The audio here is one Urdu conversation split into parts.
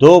2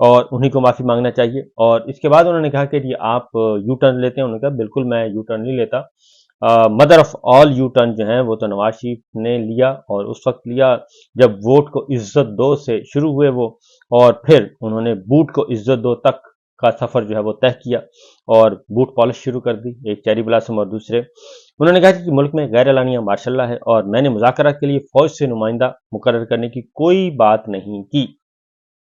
اور انہیں کو معافی مانگنا چاہیے۔ اور اس کے بعد انہوں نے کہا کہ جی آپ یو ٹرن لیتے ہیں؟ انہوں نے کہا بالکل میں یو ٹرن نہیں لیتا، mother of all you turn جو ہیں وہ تو نواز شریف نے لیا، اور اس وقت لیا جب ووٹ کو عزت دو سے شروع ہوئے وہ، اور پھر انہوں نے بوٹ کو عزت دو تک کا سفر جو ہے وہ طے کیا اور بوٹ پالش شروع کر دی، ایک چیری بلاسم اور دوسرے۔ انہوں نے کہا کہ ملک میں غیر اعلانیہ مارشل لا ہے، اور میں نے مذاکرات کے لیے فوج سے نمائندہ مقرر کرنے کی کوئی بات نہیں کی،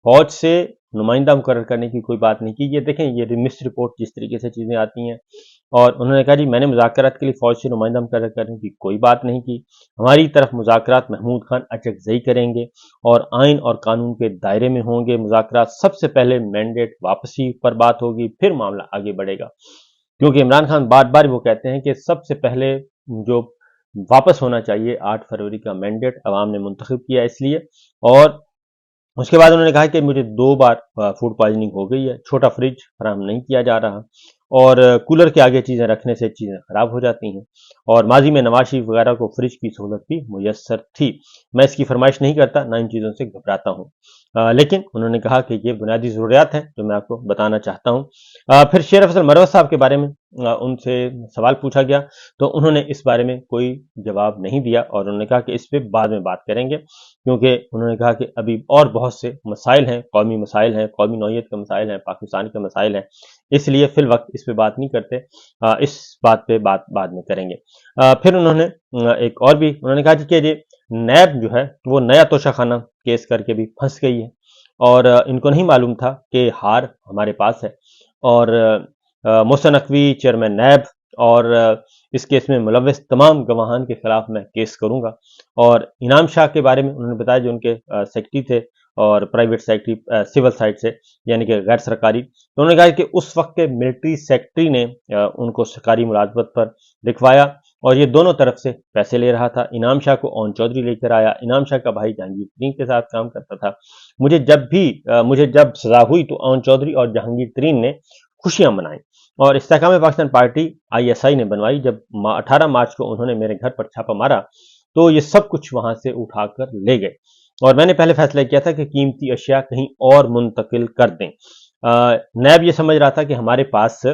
فوج سے نمائندہ مقرر کرنے کی کوئی بات نہیں کی۔ یہ دیکھیں یہ مس رپورٹ جس طریقے سے چیزیں آتی ہیں، اور انہوں نے کہا جی میں نے مذاکرات کے لیے فوج سے نمائندہ مقرر کرنے کی کوئی بات نہیں کی، ہماری طرف مذاکرات محمود خان اچکزئی کریں گے اور آئین اور قانون کے دائرے میں ہوں گے مذاکرات، سب سے پہلے مینڈیٹ واپسی پر بات ہوگی، پھر معاملہ آگے بڑھے گا، کیونکہ عمران خان بار بار وہ کہتے ہیں کہ سب سے پہلے جو واپس ہونا چاہیے 8 فروری کا مینڈیٹ عوام نے منتخب کیا اس لیے۔ اور اس کے بعد انہوں نے کہا کہ مجھے 2 بار فوڈ پوائزننگ ہو گئی ہے، چھوٹا فریج فراہم نہیں کیا جا رہا، اور کولر کے آگے چیزیں رکھنے سے چیزیں خراب ہو جاتی ہیں، اور ماضی میں نواز شریف وغیرہ کو فریج کی سہولت بھی میسر تھی، میں اس کی فرمائش نہیں کرتا، نہ ان چیزوں سے گھبراتا ہوں، لیکن انہوں نے کہا کہ یہ بنیادی ضروریات ہیں جو میں آپ کو بتانا چاہتا ہوں۔ پھر شیر افضل مروت صاحب کے بارے میں ان سے سوال پوچھا گیا تو انہوں نے اس بارے میں کوئی جواب نہیں دیا، اور انہوں نے کہا کہ اس پہ بعد میں بات کریں گے، کیونکہ انہوں نے کہا کہ ابھی اور بہت سے مسائل ہیں، قومی مسائل ہیں، قومی نوعیت کے مسائل ہیں، پاکستان کے مسائل ہیں، اس لیے فی الوقت اس پہ بات نہیں کرتے، اس بات پہ بات بعد میں کریں گے۔ پھر انہوں نے ایک اور بھی انہوں نے کہا کہ یہ نیب جو ہے وہ نیا توشہ خانہ کیس کر کے بھی پھنس گئی ہے، اور ان کو نہیں معلوم تھا کہ ہار ہمارے پاس ہے، اور محسن نقوی چیئرمین نیب اور اس کیس میں ملوث تمام گواہان کے خلاف میں کیس کروں گا۔ اور انعام شاہ کے بارے میں انہوں نے بتایا جو ان کے سیکرٹری تھے اور پرائیویٹ سیکرٹری سول سائٹ سے، یعنی کہ غیر سرکاری، تو انہوں نے کہا کہ اس وقت کے ملٹری سیکرٹری نے ان کو سرکاری ملازمت پر لکھوایا، اور یہ دونوں طرف سے پیسے لے رہا تھا، انعام شاہ کو اون چودھری لے کر آیا، انعام شاہ کا بھائی جہانگیر ترین کے ساتھ کام کرتا تھا، مجھے جب سزا ہوئی تو اون چودھری اور جہانگیر ترین نے خوشیاں منائیں، اور استحکام پاکستان پارٹی ISI نے بنوائی۔ جب 18 مارچ کو انہوں نے میرے گھر پر چھاپا مارا تو یہ سب کچھ وہاں سے اٹھا کر لے گئے، اور میں نے پہلے فیصلہ کیا تھا کہ قیمتی اشیاء کہیں اور منتقل کر دیں۔ نیب یہ سمجھ رہا تھا کہ ہمارے پاس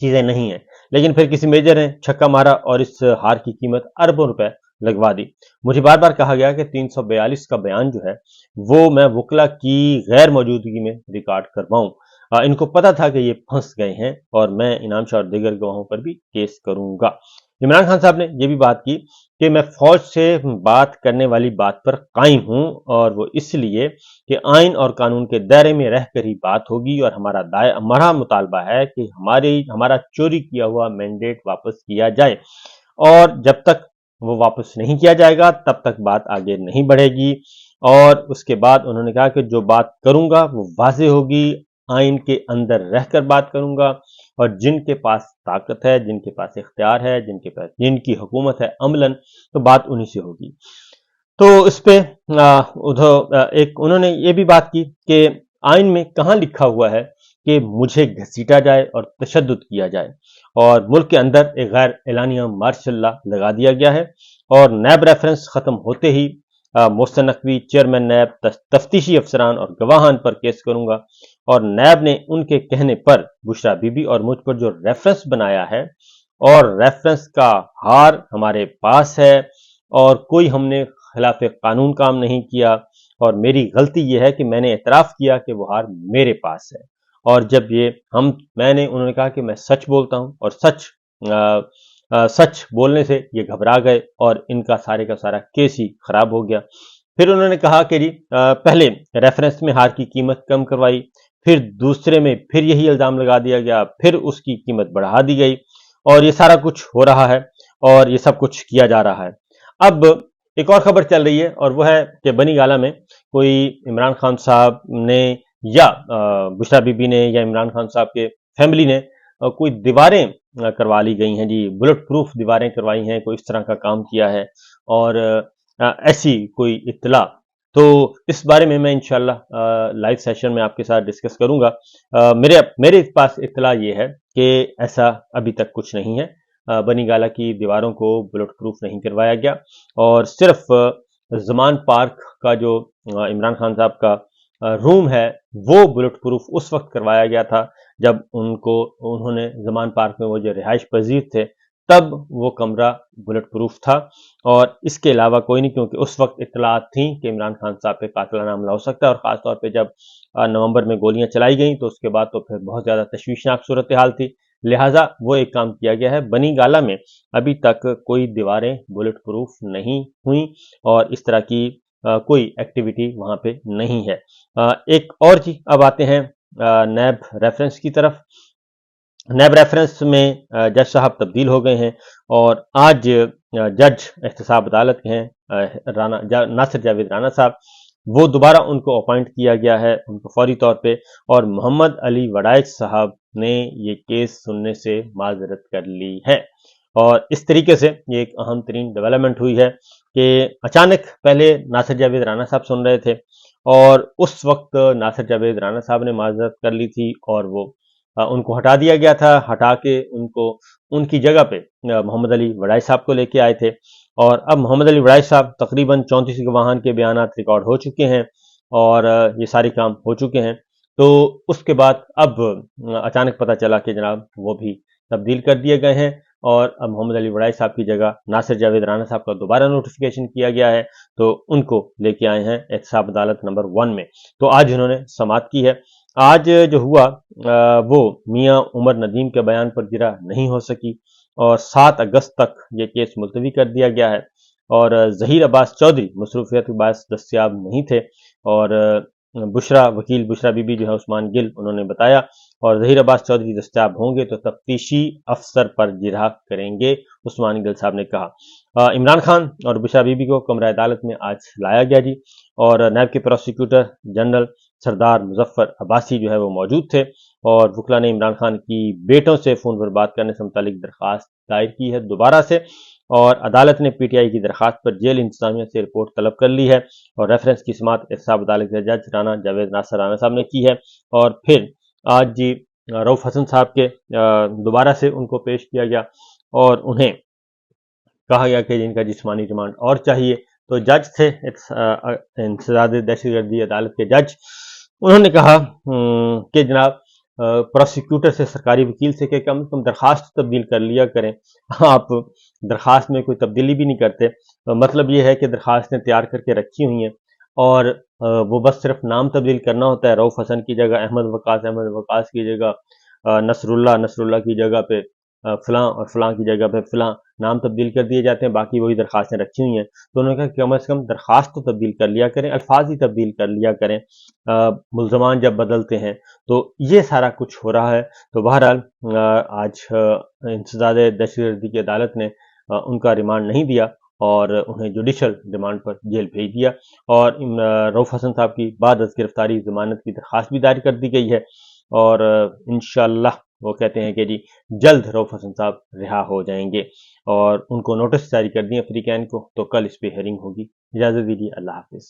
چیزیں نہیں ہیں، لیکن پھر کسی میجر نے چھکا مارا اور اس ہار کی قیمت اربوں روپے لگوا دی۔ مجھے بار بار کہا گیا کہ 342 کا بیان جو ہے وہ میں وکلا کی غیر موجودگی میں ریکارڈ کرواؤں، ان کو پتا تھا کہ یہ پھنس گئے ہیں، اور میں انعام شاہ اور دیگر گواہوں پر بھی کیس کروں گا۔ عمران خان صاحب نے یہ بھی بات کی کہ میں فوج سے بات کرنے والی بات پر قائم ہوں، اور وہ اس لیے کہ آئین اور قانون کے دائرے میں رہ کر ہی بات ہوگی، اور ہمارا مطالبہ ہے کہ ہمارا چوری کیا ہوا مینڈیٹ واپس کیا جائے، اور جب تک وہ واپس نہیں کیا جائے گا تب تک بات آگے نہیں بڑھے گی۔ اور اس کے بعد انہوں نے کہا کہ جو بات کروں گا وہ واضح ہوگی، آئین کے اندر رہ کر بات کروں گا، اور جن کے پاس طاقت ہے، جن کے پاس اختیار ہے، جن کی حکومت ہے عملاً، تو بات انہی سے ہوگی۔ تو اس پہ انہوں نے یہ بھی بات کی کہ آئین میں کہاں لکھا ہوا ہے کہ مجھے گھسیٹا جائے اور تشدد کیا جائے، اور ملک کے اندر ایک غیر اعلانیہ مارشل لا لگا دیا گیا ہے، اور نیب ریفرنس ختم ہوتے ہی محسن نقوی چیئرمین نیب، تفتیشی افسران اور گواہان پر کیس کروں گا، اور نیب نے ان کے کہنے پر بشرا بی بی اور مجھ پر جو ریفرنس بنایا ہے، اور ریفرنس کا ہار ہمارے پاس ہے، اور کوئی ہم نے خلاف قانون کام نہیں کیا، اور میری غلطی یہ ہے کہ میں نے اعتراف کیا کہ وہ ہار میرے پاس ہے، اور جب انہوں نے کہا کہ میں سچ بولتا ہوں، اور سچ بولنے سے یہ گھبرا گئے اور ان کا سارے کا سارا کیس ہی خراب ہو گیا۔ پھر انہوں نے کہا کہ پہلے ریفرنس میں ہار کی قیمت کم کروائی، پھر دوسرے میں پھر یہی الزام لگا دیا گیا، پھر اس کی قیمت بڑھا دی گئی، اور یہ سارا کچھ ہو رہا ہے اور یہ سب کچھ کیا جا رہا ہے۔ اب ایک اور خبر چل رہی ہے، اور وہ ہے کہ بنی گالہ میں کوئی عمران خان صاحب نے یا بشرا بی بی نے یا عمران خان صاحب کے فیملی نے کوئی دیواریں کروا لی گئی ہیں، جی بلٹ پروف دیواریں کروائی ہیں، کوئی اس طرح کا کام کیا ہے، اور ایسی کوئی اطلاع، تو اس بارے میں انشاءاللہ لائیو سیشن میں آپ کے ساتھ ڈسکس کروں گا۔ میرے پاس اطلاع یہ ہے کہ ایسا ابھی تک کچھ نہیں ہے، بنی گالہ کی دیواروں کو بلٹ پروف نہیں کروایا گیا، اور صرف زمان پارک کا جو عمران خان صاحب کا روم ہے وہ بلٹ پروف اس وقت کروایا گیا تھا جب انہوں نے زمان پارک میں وہ جو رہائش پذیر تھے تب وہ کمرہ بلٹ پروف تھا، اور اس کے علاوہ کوئی نہیں، کیونکہ اس وقت اطلاعات تھیں کہ عمران خان صاحب پہ قاتلانہ حملہ ہو سکتا ہے، اور خاص طور پہ جب نومبر میں گولیاں چلائی گئیں تو اس کے بعد تو پھر بہت زیادہ تشویشناک صورتحال تھی، لہٰذا وہ ایک کام کیا گیا ہے۔ بنی گالہ میں ابھی تک کوئی دیواریں بلٹ پروف نہیں ہوئیں اور اس طرح کی کوئی ایکٹیویٹی وہاں پہ نہیں ہے۔ ایک اور چیز، اب آتے ہیں نیب ریفرنس کی طرف۔ نیب ریفرنس میں جج صاحب تبدیل ہو گئے ہیں، اور آج جج احتساب عدالت کے ہیں ناصر جاوید رانا صاحب، وہ دوبارہ ان کو اپوائنٹ کیا گیا ہے ان کو فوری طور پہ، اور محمد علی وڑائچ صاحب نے یہ کیس سننے سے معذرت کر لی ہے۔ اور اس طریقے سے یہ ایک اہم ترین ڈیولپمنٹ ہوئی ہے کہ اچانک پہلے ناصر جاوید رانا صاحب سن رہے تھے، اور اس وقت ناصر جاوید رانا صاحب نے معذرت کر لی تھی، اور وہ ان کو ہٹا دیا گیا تھا، ہٹا کے ان کی جگہ پہ محمد علی وڑائچ صاحب کو لے کے آئے تھے، اور اب محمد علی وڑائچ صاحب تقریباً 34 گواہان کے بیانات ریکارڈ ہو چکے ہیں، اور یہ سارے کام ہو چکے ہیں، تو اس کے بعد اب اچانک پتہ چلا کہ جناب وہ بھی تبدیل کر دیے گئے ہیں، اور اب محمد علی وڑائچ صاحب کی جگہ ناصر جاوید رانا صاحب کا دوبارہ نوٹیفیکیشن کیا گیا ہے، تو ان کو لے کے آئے ہیں احتساب عدالت نمبر 1 میں۔ تو آج انہوں نے سماعت کی ہے۔ آج جو ہوا وہ میاں عمر ندیم کے بیان پر گرا نہیں ہو سکی، اور 7 اگست تک یہ کیس ملتوی کر دیا گیا ہے، اور ظہیر عباس چودھری مصروفیت کے باعث دستیاب نہیں تھے، اور وکیل بشرا بی بی جو ہے عثمان گل انہوں نے بتایا، اور ظہیر عباس چودھری دستیاب ہوں گے تو تفتیشی افسر پر جرح کریں گے، عثمان گل صاحب نے کہا۔ عمران خان اور بشرا بی بی کو کمرہ عدالت میں آج لایا گیا جی، اور نیب کے پروسیکیوٹر جنرل سردار مظفر عباسی جو ہے وہ موجود تھے، اور وکلا نے عمران خان کی بیٹوں سے فون پر بات کرنے سے متعلق درخواست دائر کی ہے دوبارہ سے، اور عدالت نے پی ٹی آئی کی درخواست پر جیل انتظامیہ سے رپورٹ طلب کر لی ہے، اور ریفرنس کی سماعت احتساب عدالت کے جج رانا جاوید ناصر رانا صاحب نے کی ہے، اور پھر آج جی رؤف حسن صاحب کے دوبارہ سے ان کو پیش کیا گیا، اور انہیں کہا گیا کہ جن کا جسمانی ریمانڈ اور چاہیے، تو جج تھے انسداد دہشت گردی عدالت کے جج، انہوں نے کہا کہ جناب پروسیکیوٹر سے، سرکاری وکیل سے کہ کم از کم درخواست تبدیل کر لیا کریں، آپ درخواست میں کوئی تبدیلی بھی نہیں کرتے، مطلب یہ ہے کہ درخواستیں تیار کر کے رکھی ہوئی ہیں، اور وہ بس صرف نام تبدیل کرنا ہوتا ہے، رؤف حسن کی جگہ احمد وقاص کی جگہ نصر اللہ کی جگہ پہ فلاں، اور فلاں کی جگہ پہ فلاں، نام تبدیل کر دیے جاتے ہیں، باقی وہی درخواستیں رکھی ہوئی ہیں۔ تو انہوں نے کہا کہ کم از کم درخواست تو تبدیل کر لیا کریں، الفاظ ہی تبدیل کر لیا کریں، ملزمان جب بدلتے ہیں، تو یہ سارا کچھ ہو رہا ہے۔ تو بہرحال آج انسداد دہشت گردی کی عدالت نے ان کا ریمانڈ نہیں دیا، اور انہیں جوڈیشل ریمانڈ پر جیل بھیج دیا، اور رؤف حسن صاحب کی بعد از گرفتاری ضمانت کی درخواست بھی دائر کر دی گئی ہے، اور انشاءاللہ وہ کہتے ہیں کہ جی جلد رؤف حسن صاحب رہا ہو جائیں گے، اور ان کو نوٹس جاری کر دیے فریقین کو، تو کل اس پہ ہیئرنگ ہوگی۔ اجازت دیجیے، اللہ حافظ۔